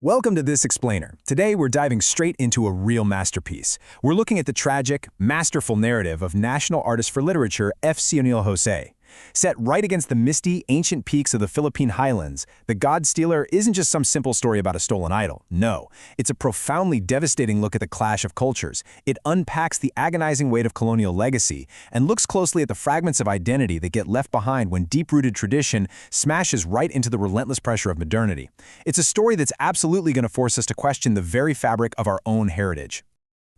Welcome to This Explainer. Today we're diving straight into a real masterpiece. We're looking at the tragic, masterful narrative of national artist for literature F. Sionil José. Set right against the misty, ancient peaks of the Philippine highlands, The God Stealer isn't just some simple story about a stolen idol. No, it's a profoundly devastating look at the clash of cultures. It unpacks the agonizing weight of colonial legacy and looks closely at the fragments of identity that get left behind when deep-rooted tradition smashes right into the relentless pressure of modernity. It's a story that's absolutely going to force us to question the very fabric of our own heritage.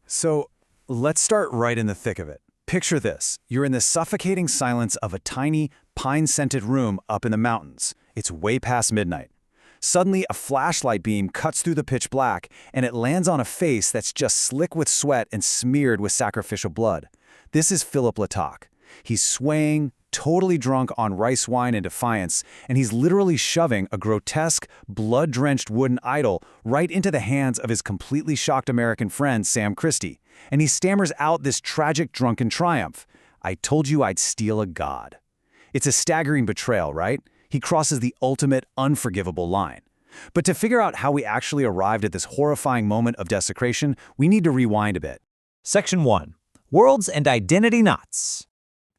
So, let's start right in the thick of it. Picture this. You're in the suffocating silence of a tiny, pine-scented room up in the mountains. It's way past midnight. Suddenly, a flashlight beam cuts through the pitch black, and it lands on a face that's just slick with sweat and smeared with sacrificial blood. This is Philip Latak. He's swaying, totally drunk on rice wine and defiance, and he's literally shoving a grotesque, blood-drenched wooden idol right into the hands of his completely shocked American friend, Sam Christie. And he stammers out this tragic drunken triumph. "I told you I'd steal a god." It's a staggering betrayal, right? He crosses the ultimate, unforgivable line. But to figure out how we actually arrived at this horrifying moment of desecration, we need to rewind a bit. Section 1. Worlds and Identity Knots.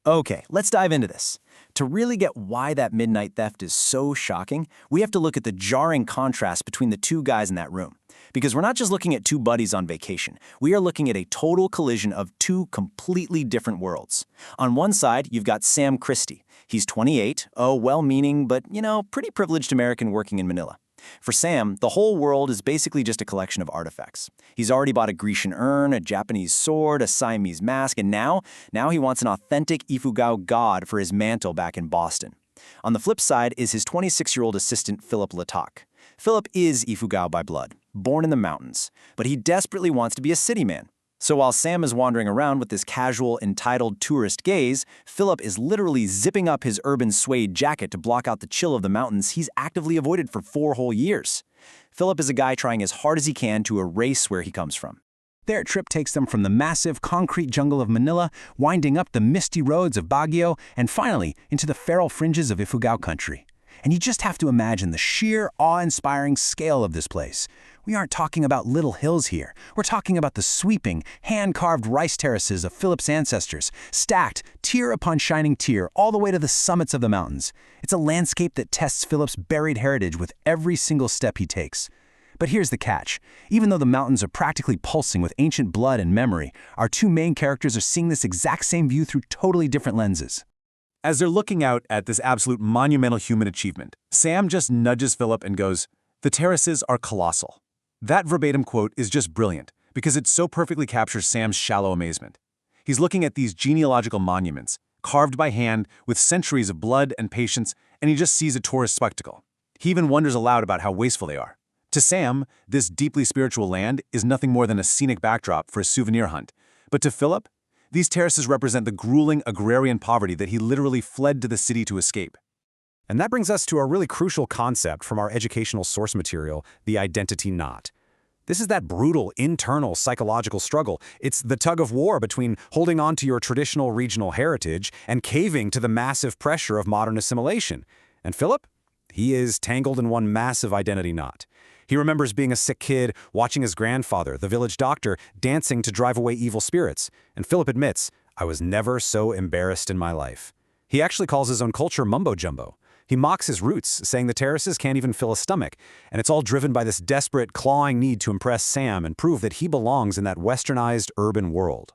Okay, let's dive into this. To really get why that midnight theft is so shocking, we have to look at the jarring contrast between the two guys in that room. Because we're not just looking at two buddies on vacation. We are looking at a total collision of two completely different worlds. On one side, you've got Sam Christie. He's 28, a well-meaning but, pretty privileged American working in Manila. For Sam, the whole world is basically just a collection of artifacts. He's already bought a Grecian urn, a Japanese sword, a Siamese mask, and now he wants an authentic Ifugao god for his mantle back in Boston. On the flip side is his 26-year-old assistant, Philip Latak. Philip is Ifugao by blood, born in the mountains, but he desperately wants to be a city man. So while Sam is wandering around with this casual, entitled tourist gaze, Philip is literally zipping up his urban suede jacket to block out the chill of the mountains he's actively avoided for 4 whole years. Philip is a guy trying as hard as he can to erase where he comes from. Their trip takes them from the massive concrete jungle of Manila, winding up the misty roads of Baguio, and finally into the feral fringes of Ifugao country. And you just have to imagine the sheer, awe-inspiring scale of this place. We aren't talking about little hills here. We're talking about the sweeping, hand-carved rice terraces of Philip's ancestors, stacked, tier upon shining tier, all the way to the summits of the mountains. It's a landscape that tests Philip's buried heritage with every single step he takes. But here's the catch. Even though the mountains are practically pulsing with ancient blood and memory, our two main characters are seeing this exact same view through totally different lenses. As they're looking out at this absolute monumental human achievement, Sam just nudges Philip and goes, "The terraces are colossal." That verbatim quote is just brilliant because it so perfectly captures Sam's shallow amazement. He's looking at these genealogical monuments, carved by hand with centuries of blood and patience, and he just sees a tourist spectacle. He even wonders aloud about how wasteful they are. To Sam, this deeply spiritual land is nothing more than a scenic backdrop for a souvenir hunt. But to Philip, these terraces represent the grueling agrarian poverty that he literally fled to the city to escape. And that brings us to a really crucial concept from our educational source material, the identity knot. This is that brutal, internal psychological struggle. It's the tug of war between holding on to your traditional regional heritage and caving to the massive pressure of modern assimilation. And Philip? He is tangled in one massive identity knot. He remembers being a sick kid, watching his grandfather, the village doctor, dancing to drive away evil spirits. And Philip admits, "I was never so embarrassed in my life." He actually calls his own culture mumbo-jumbo. He mocks his roots, saying the terraces can't even fill a stomach, and it's all driven by this desperate, clawing need to impress Sam and prove that he belongs in that westernized urban world.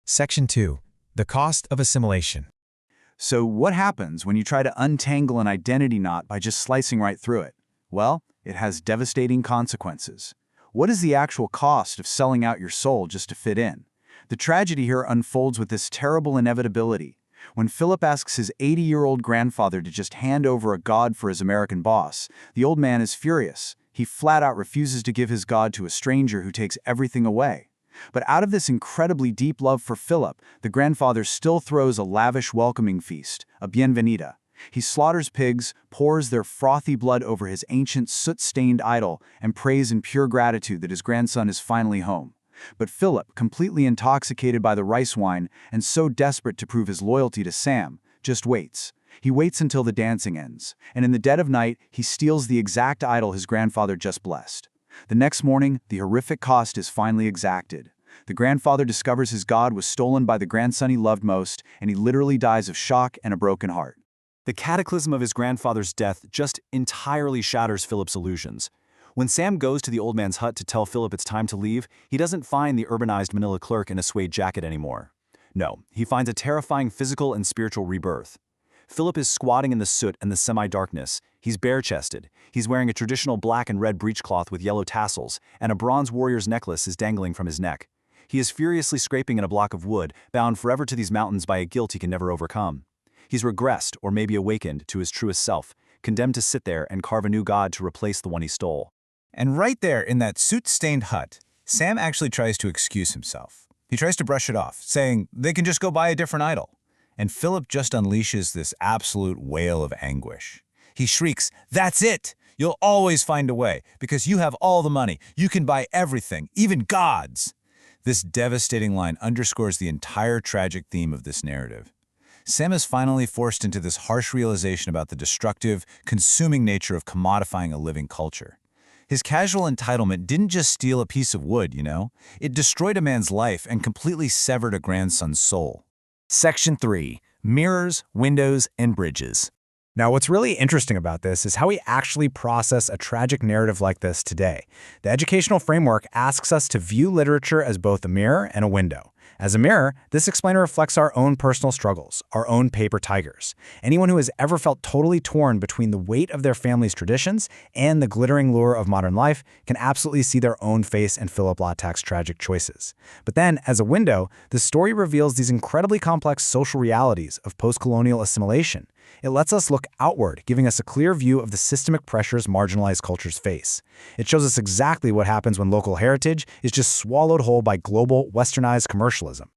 Section 2. The Cost of Assimilation. So what happens when you try to untangle an identity knot by just slicing right through it? Well, it has devastating consequences. What is the actual cost of selling out your soul just to fit in? The tragedy here unfolds with this terrible inevitability. When Philip asks his 80-year-old grandfather to just hand over a god for his American boss, the old man is furious. He flat out refuses to give his god to a stranger who takes everything away. But out of this incredibly deep love for Philip, the grandfather still throws a lavish welcoming feast, a bienvenida. He slaughters pigs, pours their frothy blood over his ancient soot-stained idol, and prays in pure gratitude that his grandson is finally home. But Philip, completely intoxicated by the rice wine and so desperate to prove his loyalty to Sam, just waits. He waits until the dancing ends, and in the dead of night, he steals the exact idol his grandfather just blessed. The next morning, the horrific cost is finally exacted. The grandfather discovers his god was stolen by the grandson he loved most, and he literally dies of shock and a broken heart. The cataclysm of his grandfather's death just entirely shatters Philip's illusions. When Sam goes to the old man's hut to tell Philip it's time to leave, he doesn't find the urbanized Manila clerk in a suede jacket anymore. No, he finds a terrifying physical and spiritual rebirth. Philip is squatting in the soot and the semi-darkness. He's bare-chested. He's wearing a traditional black and red breechcloth with yellow tassels, and a bronze warrior's necklace is dangling from his neck. He is furiously scraping at a block of wood, bound forever to these mountains by a guilt he can never overcome. He's regressed, or maybe awakened, to his truest self, condemned to sit there and carve a new god to replace the one he stole. And right there in that soot-stained hut, Sam actually tries to excuse himself. He tries to brush it off, saying they can just go buy a different idol. And Philip just unleashes this absolute wail of anguish. He shrieks, "That's it! You'll always find a way, because you have all the money. You can buy everything, even gods." This devastating line underscores the entire tragic theme of this narrative. Sam is finally forced into this harsh realization about the destructive, consuming nature of commodifying a living culture. His casual entitlement didn't just steal a piece of wood, It destroyed a man's life and completely severed a grandson's soul. Section 3. Mirrors, Windows, and Bridges. Now, what's really interesting about this is how we actually process a tragic narrative like this today. The educational framework asks us to view literature as both a mirror and a window. As a mirror, this explainer reflects our own personal struggles, our own paper tigers. Anyone who has ever felt totally torn between the weight of their family's traditions and the glittering lure of modern life can absolutely see their own face in Philip Latak's tragic choices. But then, as a window, the story reveals these incredibly complex social realities of post-colonial assimilation. It lets us look outward, giving us a clear view of the systemic pressures marginalized cultures face. It shows us exactly what happens when local heritage is just swallowed whole by global, westernized commercialism.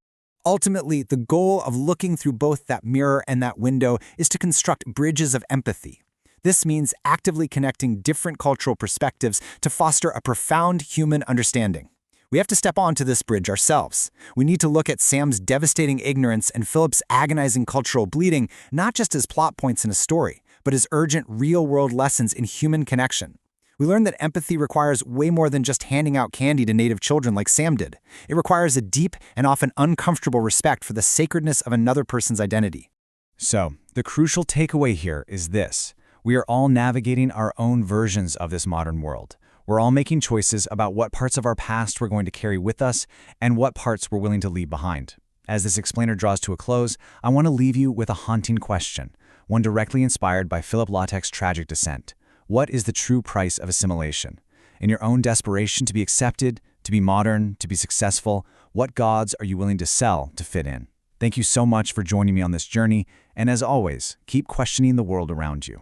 Ultimately, the goal of looking through both that mirror and that window is to construct bridges of empathy. This means actively connecting different cultural perspectives to foster a profound human understanding. We have to step onto this bridge ourselves. We need to look at Sam's devastating ignorance and Philip's agonizing cultural bleeding not just as plot points in a story, but as urgent real-world lessons in human connection. We learn that empathy requires way more than just handing out candy to native children like Sam did. It requires a deep and often uncomfortable respect for the sacredness of another person's identity. So, the crucial takeaway here is this. We are all navigating our own versions of this modern world. We're all making choices about what parts of our past we're going to carry with us and what parts we're willing to leave behind. As this explainer draws to a close, I want to leave you with a haunting question, one directly inspired by Philip Latak's tragic descent. What is the true price of assimilation? In your own desperation to be accepted, to be modern, to be successful, what gods are you willing to sell to fit in? Thank you so much for joining me on this journey, and as always, keep questioning the world around you.